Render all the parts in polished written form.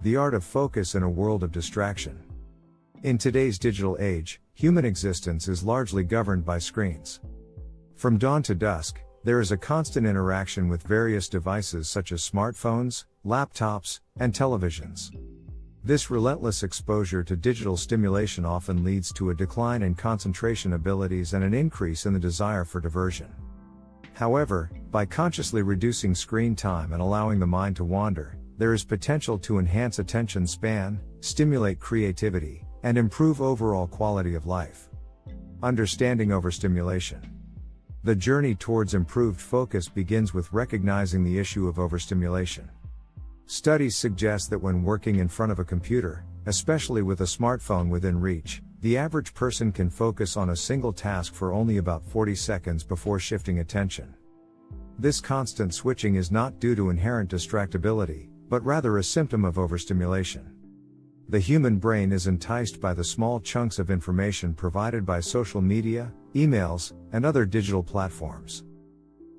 The art of focus in a world of distraction. In today's digital age, human existence is largely governed by screens. From dawn to dusk, there is a constant interaction with various devices such as smartphones, laptops, and televisions. This relentless exposure to digital stimulation often leads to a decline in concentration abilities and an increase in the desire for diversion. However, by consciously reducing screen time and allowing the mind to wander, there is potential to enhance attention span, stimulate creativity, and improve overall quality of life. Understanding overstimulation. The journey towards improved focus begins with recognizing the issue of overstimulation. Studies suggest that when working in front of a computer, especially with a smartphone within reach, the average person can focus on a single task for only about 40 seconds before shifting attention. This constant switching is not due to inherent distractibility, but rather a symptom of overstimulation. The human brain is enticed by the small chunks of information provided by social media, emails, and other digital platforms.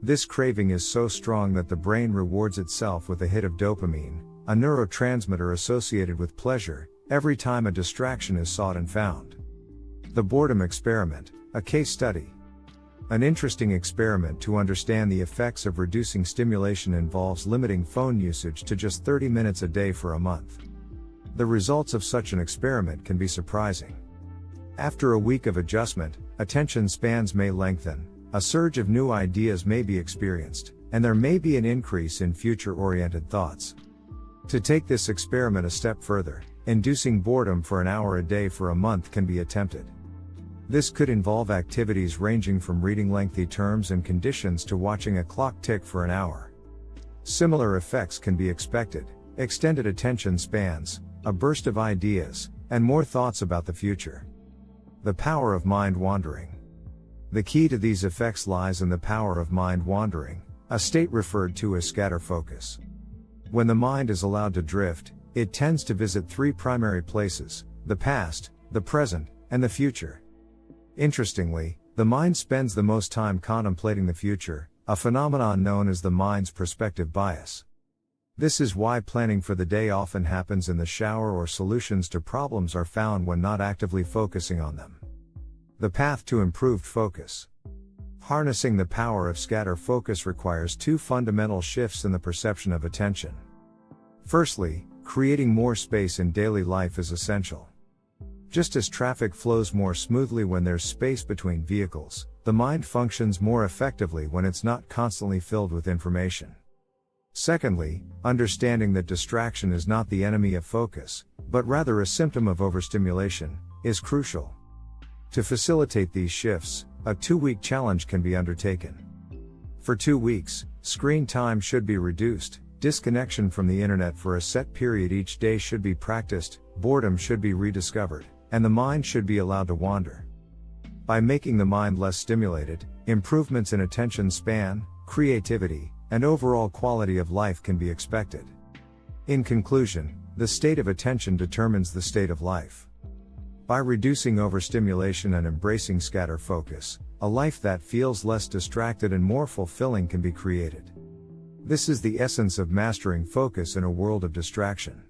This craving is so strong that the brain rewards itself with a hit of dopamine, a neurotransmitter associated with pleasure, every time a distraction is sought and found. The boredom experiment, a case study. An interesting experiment to understand the effects of reducing stimulation involves limiting phone usage to just 30 minutes a day for a month. The results of such an experiment can be surprising. After a week of adjustment, attention spans may lengthen, a surge of new ideas may be experienced, and there may be an increase in future-oriented thoughts. To take this experiment a step further, inducing boredom for an hour a day for a month can be attempted. This could involve activities ranging from reading lengthy terms and conditions to watching a clock tick for an hour. Similar effects can be expected: extended attention spans, a burst of ideas, and more thoughts about the future. The power of mind wandering. The key to these effects lies in the power of mind wandering, a state referred to as scatter focus. When the mind is allowed to drift, it tends to visit three primary places: the past, the present, and the future. Interestingly, the mind spends the most time contemplating the future, a phenomenon known as the mind's perspective bias. This is why planning for the day often happens in the shower, or solutions to problems are found when not actively focusing on them. The path to improved focus. Harnessing the power of scatter focus requires two fundamental shifts in the perception of attention. Firstly, creating more space in daily life is essential. Just as traffic flows more smoothly when there's space between vehicles, the mind functions more effectively when it's not constantly filled with information. Secondly, understanding that distraction is not the enemy of focus, but rather a symptom of overstimulation, is crucial. To facilitate these shifts, a 2-week challenge can be undertaken. For 2 weeks, screen time should be reduced, disconnection from the internet for a set period each day should be practiced, boredom should be rediscovered, and the mind should be allowed to wander. By making the mind less stimulated, improvements in attention span, creativity, and overall quality of life can be expected. In conclusion, the state of attention determines the state of life. By reducing overstimulation and embracing scatter focus, a life that feels less distracted and more fulfilling can be created. This is the essence of mastering focus in a world of distraction.